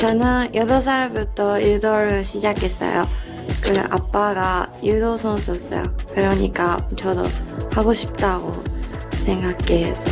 저는 8살부터 유도를 시작했어요. 그 아빠가 유도 선수였어요. 그러니까 저도 하고 싶다고 생각해서.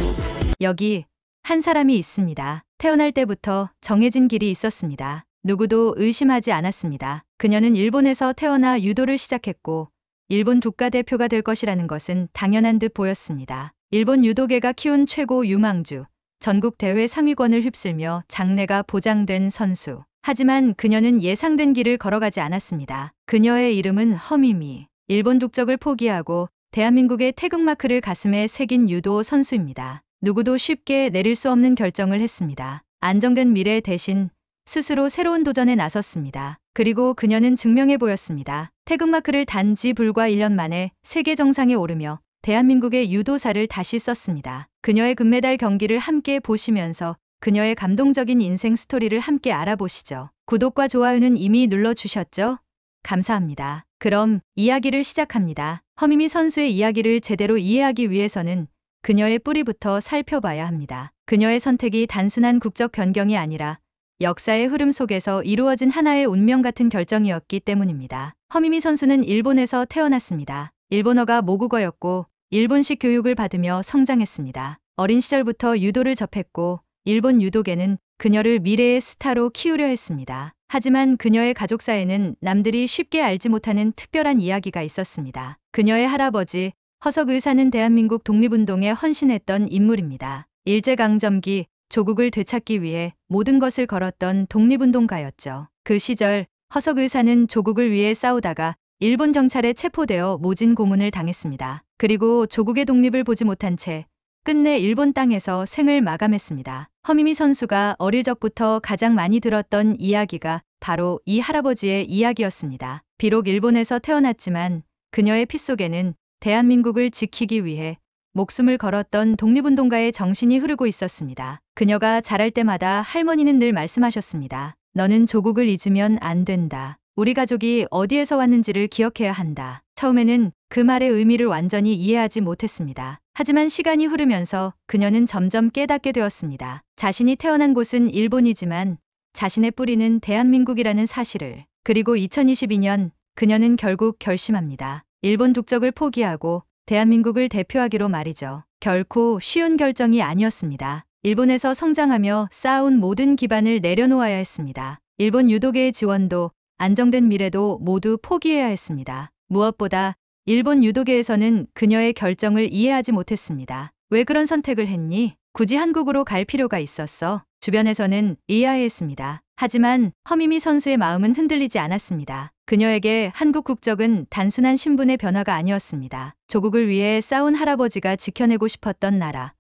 여기 한 사람이 있습니다. 태어날 때부터 정해진 길이 있었습니다. 누구도 의심하지 않았습니다. 그녀는 일본에서 태어나 유도를 시작했고 일본 국가대표가 될 것이라는 것은 당연한 듯 보였습니다. 일본 유도계가 키운 최고 유망주, 전국 대회 상위권을 휩쓸며 장래가 보장된 선수. 하지만 그녀는 예상된 길을 걸어가지 않았습니다. 그녀의 이름은 허미미. 일본 국적을 포기하고 대한민국의 태극마크를 가슴에 새긴 유도 선수입니다. 누구도 쉽게 내릴 수 없는 결정을 했습니다. 안정된 미래 대신 스스로 새로운 도전에 나섰습니다. 그리고 그녀는 증명해 보였습니다. 태극마크를 단지 불과 1년 만에 세계 정상에 오르며 대한민국의 유도사를 다시 썼습니다. 그녀의 금메달 경기를 함께 보시면서 그녀의 감동적인 인생 스토리를 함께 알아보시죠. 구독과 좋아요는 이미 눌러주셨죠? 감사합니다. 그럼 이야기를 시작합니다. 허미미 선수의 이야기를 제대로 이해하기 위해서는 그녀의 뿌리부터 살펴봐야 합니다. 그녀의 선택이 단순한 국적 변경이 아니라 역사의 흐름 속에서 이루어진 하나의 운명 같은 결정이었기 때문입니다. 허미미 선수는 일본에서 태어났습니다. 일본어가 모국어였고 일본식 교육을 받으며 성장했습니다. 어린 시절부터 유도를 접했고 일본 유도계는 그녀를 미래의 스타로 키우려 했습니다. 하지만 그녀의 가족사에는 남들이 쉽게 알지 못하는 특별한 이야기가 있었습니다. 그녀의 할아버지 허석 의사는 대한민국 독립운동에 헌신했던 인물입니다. 일제강점기 조국을 되찾기 위해 모든 것을 걸었던 독립운동가였죠. 그 시절 허석 의사는 조국을 위해 싸우다가 일본 경찰에 체포되어 모진 고문을 당했습니다. 그리고 조국의 독립을 보지 못한 채 끝내 일본 땅에서 생을 마감했습니다. 허미미 선수가 어릴 적부터 가장 많이 들었던 이야기가 바로 이 할아버지의 이야기였습니다. 비록 일본에서 태어났지만 그녀의 피 속에는 대한민국을 지키기 위해 목숨을 걸었던 독립운동가의 정신이 흐르고 있었습니다. 그녀가 자랄 때마다 할머니는 늘 말씀하셨습니다. 너는 조국을 잊으면 안 된다. 우리 가족이 어디에서 왔는지를 기억해야 한다. 처음에는 그 말의 의미를 완전히 이해하지 못했습니다. 하지만 시간이 흐르면서 그녀는 점점 깨닫게 되었습니다. 자신이 태어난 곳은 일본이지만 자신의 뿌리는 대한민국이라는 사실을. 그리고 2022년 그녀는 결국 결심합니다. 일본 국적을 포기하고 대한민국을 대표하기로 말이죠. 결코 쉬운 결정이 아니었습니다. 일본에서 성장하며 쌓아온 모든 기반을 내려놓아야 했습니다. 일본 유도계의 지원도 안정된 미래도 모두 포기해야 했습니다. 무엇보다 일본 유도계에서는 그녀의 결정을 이해하지 못했습니다. 왜 그런 선택을 했니? 굳이 한국으로 갈 필요가 있었어? 주변에서는 의아해했습니다. 하지만 허미미 선수의 마음은 흔들리지 않았습니다. 그녀에게 한국 국적은 단순한 신분의 변화가 아니었습니다. 조국을 위해 싸운 할아버지가 지켜내고 싶었던 나라.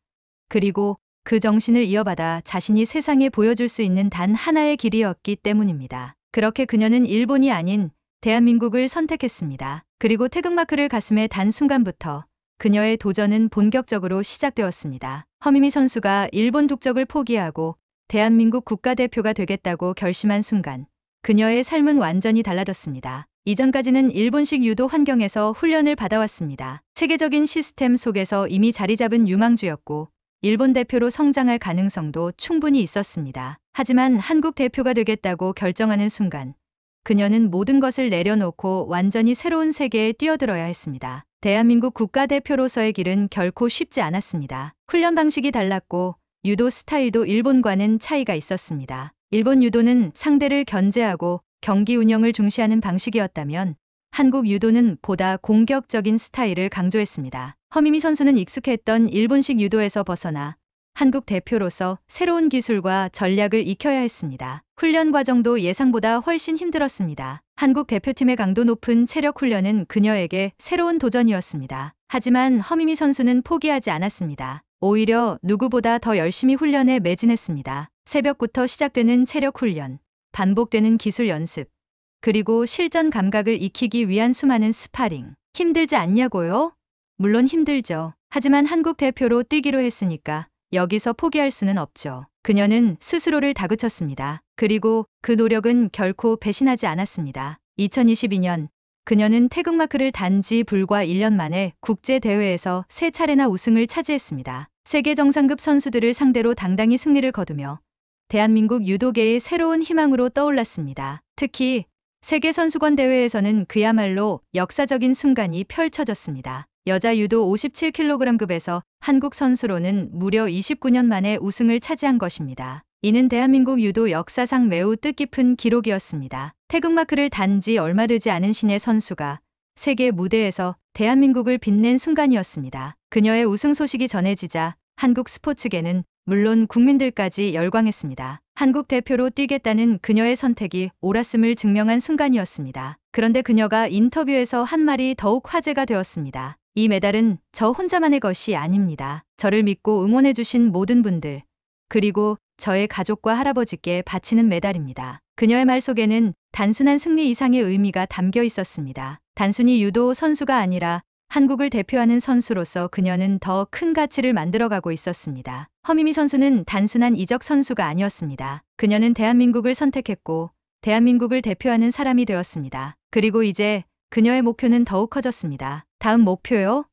그리고 그 정신을 이어받아 자신이 세상에 보여줄 수 있는 단 하나의 길이었기 때문입니다. 그렇게 그녀는 일본이 아닌 대한민국을 선택했습니다. 그리고 태극마크를 가슴에 단 순간부터 그녀의 도전은 본격적으로 시작되었습니다. 허미미 선수가 일본 국적을 포기하고 대한민국 국가대표가 되겠다고 결심한 순간 그녀의 삶은 완전히 달라졌습니다. 이전까지는 일본식 유도 환경에서 훈련을 받아왔습니다. 체계적인 시스템 속에서 이미 자리 잡은 유망주였고 일본 대표로 성장할 가능성도 충분히 있었습니다. 하지만 한국 대표가 되겠다고 결정하는 순간 그녀는 모든 것을 내려놓고 완전히 새로운 세계에 뛰어들어야 했습니다. 대한민국 국가대표로서의 길은 결코 쉽지 않았습니다. 훈련 방식이 달랐고 유도 스타일도 일본과는 차이가 있었습니다. 일본 유도는 상대를 견제하고 경기 운영을 중시하는 방식이었다면 한국 유도는 보다 공격적인 스타일을 강조했습니다. 허미미 선수는 익숙했던 일본식 유도에서 벗어나 한국 대표로서 새로운 기술과 전략을 익혀야 했습니다. 훈련 과정도 예상보다 훨씬 힘들었습니다. 한국 대표팀의 강도 높은 체력 훈련은 그녀에게 새로운 도전이었습니다. 하지만 허미미 선수는 포기하지 않았습니다. 오히려 누구보다 더 열심히 훈련에 매진했습니다. 새벽부터 시작되는 체력 훈련, 반복되는 기술 연습, 그리고 실전 감각을 익히기 위한 수많은 스파링. 힘들지 않냐고요? 물론 힘들죠. 하지만 한국 대표로 뛰기로 했으니까 여기서 포기할 수는 없죠. 그녀는 스스로를 다그쳤습니다. 그리고 그 노력은 결코 배신하지 않았습니다. 2022년 그녀는 태극마크를 단지 불과 1년 만에 국제대회에서 3차례나 우승을 차지했습니다. 세계 정상급 선수들을 상대로 당당히 승리를 거두며 대한민국 유도계의 새로운 희망으로 떠올랐습니다. 특히 세계선수권 대회에서는 그야말로 역사적인 순간이 펼쳐졌습니다. 여자 유도 57kg급에서 한국 선수로는 무려 29년 만에 우승을 차지한 것입니다. 이는 대한민국 유도 역사상 매우 뜻깊은 기록이었습니다. 태극마크를 단 지 얼마 되지 않은 신예 선수가 세계 무대에서 대한민국을 빛낸 순간이었습니다. 그녀의 우승 소식이 전해지자 한국 스포츠계는 물론 국민들까지 열광했습니다. 한국 대표로 뛰겠다는 그녀의 선택이 옳았음을 증명한 순간이었습니다. 그런데 그녀가 인터뷰에서 한 말이 더욱 화제가 되었습니다. 이 메달은 저 혼자만의 것이 아닙니다. 저를 믿고 응원해주신 모든 분들, 그리고 저의 가족과 할아버지께 바치는 메달입니다. 그녀의 말 속에는 단순한 승리 이상의 의미가 담겨 있었습니다. 단순히 유도 선수가 아니라 한국을 대표하는 선수로서 그녀는 더 큰 가치를 만들어가고 있었습니다. 허미미 선수는 단순한 이적 선수가 아니었습니다. 그녀는 대한민국을 선택했고 대한민국을 대표하는 사람이 되었습니다. 그리고 이제 그녀의 목표는 더욱 커졌습니다. 다음 목표요?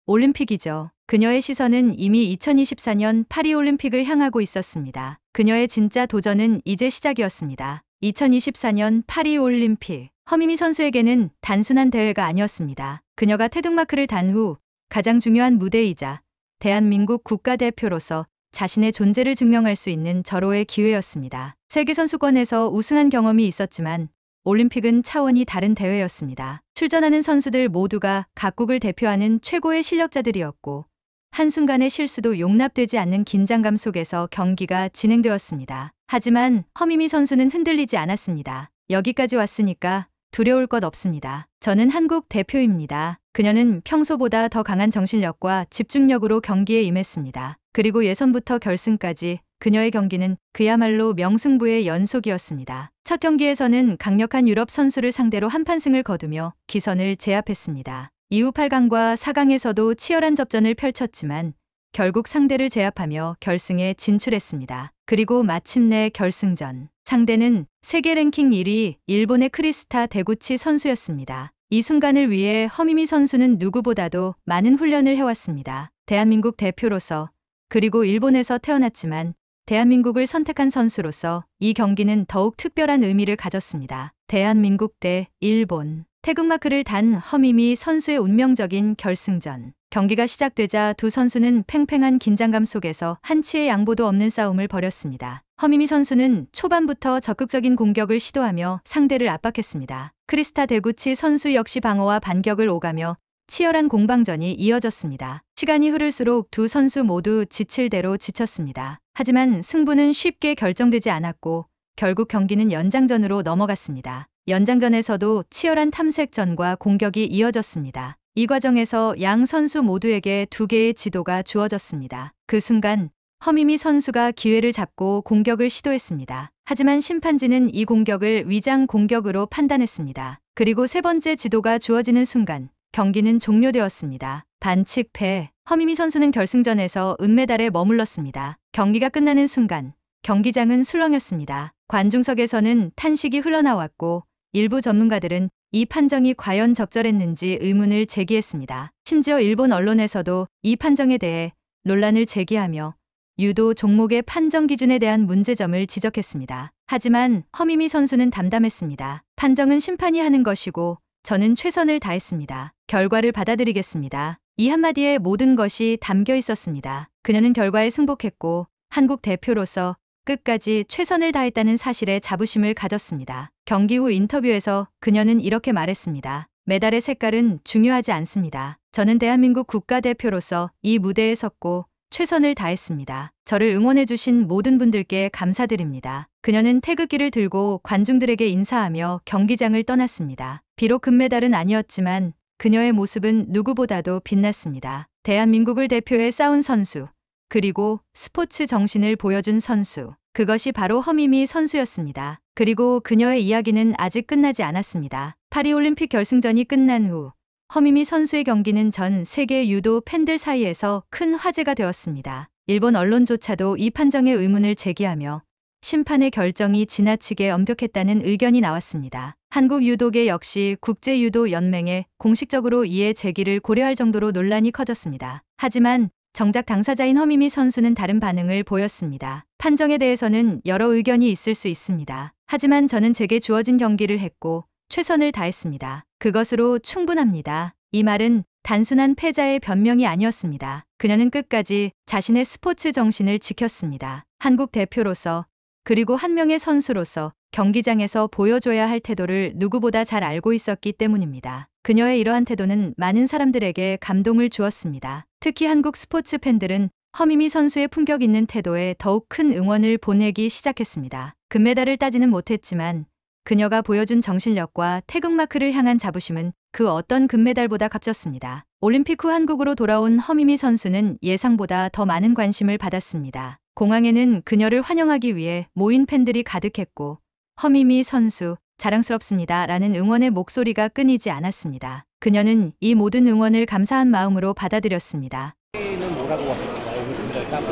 올림픽이죠. 그녀의 시선은 이미 2024년 파리올림픽을 향하고 있었습니다. 그녀의 진짜 도전은 이제 시작이었습니다. 2024년 파리올림픽. 허미미 선수에게는 단순한 대회가 아니었습니다. 그녀가 태극마크를 단 후 가장 중요한 무대이자 대한민국 국가대표로서 자신의 존재를 증명할 수 있는 절호의 기회였습니다. 세계선수권에서 우승한 경험이 있었지만 올림픽은 차원이 다른 대회였습니다. 출전하는 선수들 모두가 각국을 대표하는 최고의 실력자들이었고 한순간의 실수도 용납되지 않는 긴장감 속에서 경기가 진행되었습니다. 하지만 허미미 선수는 흔들리지 않았습니다. 여기까지 왔으니까 두려울 것 없습니다. 저는 한국 대표입니다. 그녀는 평소보다 더 강한 정신력과 집중력으로 경기에 임했습니다. 그리고 예선부터 결승까지 그녀의 경기는 그야말로 명승부의 연속이었습니다. 첫 경기에서는 강력한 유럽 선수를 상대로 한판승을 거두며 기선을 제압했습니다. 이후 8강과 4강에서도 치열한 접전을 펼쳤지만 결국 상대를 제압하며 결승에 진출했습니다. 그리고 마침내 결승전. 상대는 세계 랭킹 1위 일본의 크리스타 데구치 선수였습니다. 이 순간을 위해 허미미 선수는 누구보다도 많은 훈련을 해왔습니다. 대한민국 대표로서 그리고 일본에서 태어났지만 대한민국을 선택한 선수로서 이 경기는 더욱 특별한 의미를 가졌습니다. 대한민국 대 일본. 태극마크를 단 허미미 선수의 운명적인 결승전. 경기가 시작되자 두 선수는 팽팽한 긴장감 속에서 한치의 양보도 없는 싸움을 벌였습니다. 허미미 선수는 초반부터 적극적인 공격을 시도하며 상대를 압박했습니다. 크리스타 데구치 선수 역시 방어와 반격을 오가며 치열한 공방전이 이어졌습니다. 시간이 흐를수록 두 선수 모두 지칠 대로 지쳤습니다. 하지만 승부는 쉽게 결정되지 않았고 결국 경기는 연장전으로 넘어갔습니다. 연장전에서도 치열한 탐색전과 공격이 이어졌습니다. 이 과정에서 양 선수 모두에게 2개의 지도가 주어졌습니다. 그 순간 허미미 선수가 기회를 잡고 공격을 시도했습니다. 하지만 심판진은 이 공격을 위장 공격으로 판단했습니다. 그리고 세 번째 지도가 주어지는 순간 경기는 종료되었습니다. 반칙 패. 허미미 선수는 결승전에서 은메달에 머물렀습니다. 경기가 끝나는 순간 경기장은 술렁였습니다. 관중석에서는 탄식이 흘러나왔고 일부 전문가들은 이 판정이 과연 적절했는지 의문을 제기했습니다. 심지어 일본 언론에서도 이 판정에 대해 논란을 제기하며 유도 종목의 판정 기준에 대한 문제점을 지적했습니다. 하지만 허미미 선수는 담담했습니다. 판정은 심판이 하는 것이고 저는 최선을 다했습니다. 결과를 받아들이겠습니다. 이 한마디에 모든 것이 담겨 있었습니다. 그녀는 결과에 승복했고 한국 대표로서 끝까지 최선을 다했다는 사실에 자부심을 가졌습니다. 경기 후 인터뷰에서 그녀는 이렇게 말했습니다. 메달의 색깔은 중요하지 않습니다. 저는 대한민국 국가대표로서 이 무대에 섰고 최선을 다했습니다. 저를 응원해주신 모든 분들께 감사드립니다. 그녀는 태극기를 들고 관중들에게 인사하며 경기장을 떠났습니다. 비록 금메달은 아니었지만 그녀의 모습은 누구보다도 빛났습니다. 대한민국을 대표해 싸운 선수, 그리고 스포츠 정신을 보여준 선수. 그것이 바로 허미미 선수였습니다. 그리고 그녀의 이야기는 아직 끝나지 않았습니다. 파리올림픽 결승전이 끝난 후 허미미 선수의 경기는 전 세계 유도 팬들 사이에서 큰 화제가 되었습니다. 일본 언론조차도 이 판정에 의문을 제기하며 심판의 결정이 지나치게 엄격했다는 의견이 나왔습니다. 한국 유도계 역시 국제유도연맹에 공식적으로 이의 제기를 고려할 정도로 논란이 커졌습니다. 하지만 정작 당사자인 허미미 선수는 다른 반응을 보였습니다. 판정에 대해서는 여러 의견이 있을 수 있습니다. 하지만 저는 제게 주어진 경기를 했고 최선을 다했습니다. 그것으로 충분합니다. 이 말은 단순한 패자의 변명이 아니었습니다. 그녀는 끝까지 자신의 스포츠 정신을 지켰습니다. 한국 대표로서 그리고 한 명의 선수로서 경기장에서 보여줘야 할 태도를 누구보다 잘 알고 있었기 때문입니다. 그녀의 이러한 태도는 많은 사람들에게 감동을 주었습니다. 특히 한국 스포츠 팬들은 허미미 선수의 품격 있는 태도에 더욱 큰 응원을 보내기 시작했습니다. 금메달을 따지는 못했지만 그녀가 보여준 정신력과 태극마크를 향한 자부심은 그 어떤 금메달보다 값졌습니다. 올림픽 후 한국으로 돌아온 허미미 선수는 예상보다 더 많은 관심을 받았습니다. 공항에는 그녀를 환영하기 위해 모인 팬들이 가득했고 허미미 선수 자랑스럽습니다 라는 응원의 목소리가 끊이지 않았습니다. 그녀는 이 모든 응원을 감사한 마음으로 받아들였습니다. 는 뭐라고 하셨나요? 오늘 금메달 따고?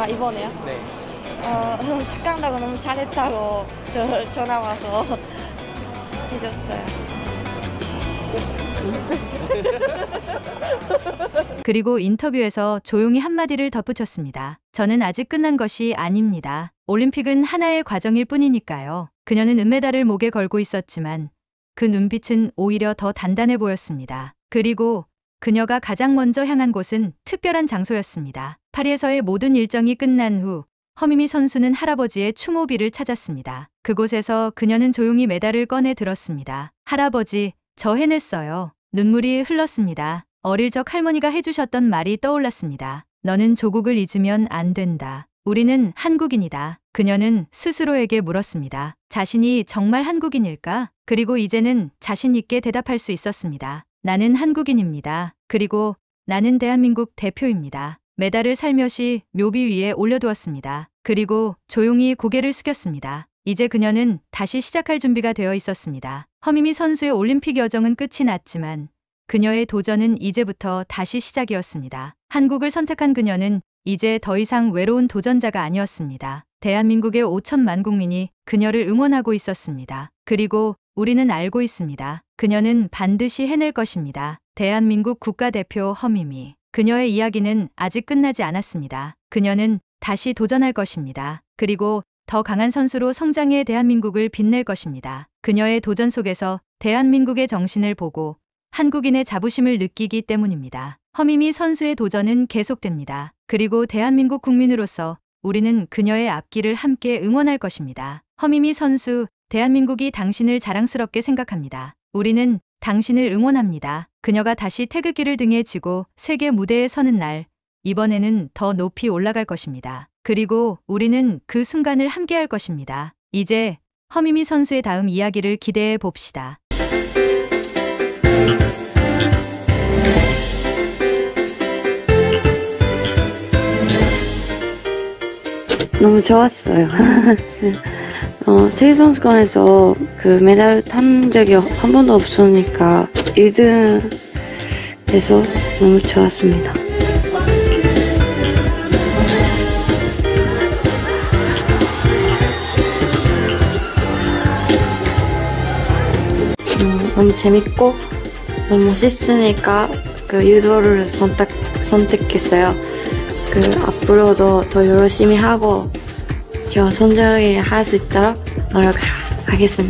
아, 이번에요? 네. 축하한다고 너무 잘했다고 전화 와서 해줬어요. 그리고 인터뷰에서 조용히 한마디를 덧붙였습니다. 저는 아직 끝난 것이 아닙니다. 올림픽은 하나의 과정일 뿐이니까요. 그녀는 은메달을 목에 걸고 있었지만 그 눈빛은 오히려 더 단단해 보였습니다. 그리고 그녀가 가장 먼저 향한 곳은 특별한 장소였습니다. 파리에서의 모든 일정이 끝난 후 허미미 선수는 할아버지의 추모비를 찾았습니다. 그곳에서 그녀는 조용히 메달을 꺼내 들었습니다. 할아버지, 저 해냈어요. 눈물이 흘렀습니다. 어릴 적 할머니가 해주셨던 말이 떠올랐습니다. 너는 조국을 잊으면 안 된다. 우리는 한국인이다. 그녀는 스스로에게 물었습니다. 자신이 정말 한국인일까? 그리고 이제는 자신 있게 대답할 수 있었습니다. 나는 한국인입니다. 그리고 나는 대한민국 대표입니다. 메달을 살며시 묘비 위에 올려두었습니다. 그리고 조용히 고개를 숙였습니다. 이제 그녀는 다시 시작할 준비가 되어 있었습니다. 허미미 선수의 올림픽 여정은 끝이 났지만 그녀의 도전은 이제부터 다시 시작이었습니다. 한국을 선택한 그녀는 이제 더 이상 외로운 도전자가 아니었습니다. 대한민국의 5천만 국민이 그녀를 응원하고 있었습니다. 그리고 우리는 알고 있습니다. 그녀는 반드시 해낼 것입니다. 대한민국 국가대표 허미미. 그녀의 이야기는 아직 끝나지 않았습니다. 그녀는 다시 도전할 것입니다. 그리고 더 강한 선수로 성장해 대한민국을 빛낼 것입니다. 그녀의 도전 속에서 대한민국의 정신을 보고 한국인의 자부심을 느끼기 때문입니다. 허미미 선수의 도전은 계속됩니다. 그리고 대한민국 국민으로서 우리는 그녀의 앞길을 함께 응원할 것입니다. 허미미 선수, 대한민국이 당신을 자랑스럽게 생각합니다. 우리는 당신을 응원합니다. 그녀가 다시 태극기를 등에 지고 세계 무대에 서는 날, 이번에는 더 높이 올라갈 것입니다. 그리고 우리는 그 순간을 함께할 것입니다. 이제 허미미 선수의 다음 이야기를 기대해 봅시다. 너무 좋았어요. 세계선수권에서 그 메달 탄 적이 한 번도 없으니까 1등 돼서 너무 좋았습니다. 너무 재밌고 너무 멋있으니까 그 유도를 선택했어요. 그 앞으로도 더 열심히 하고 저 선정을 할 수 있도록 노력하겠습니다.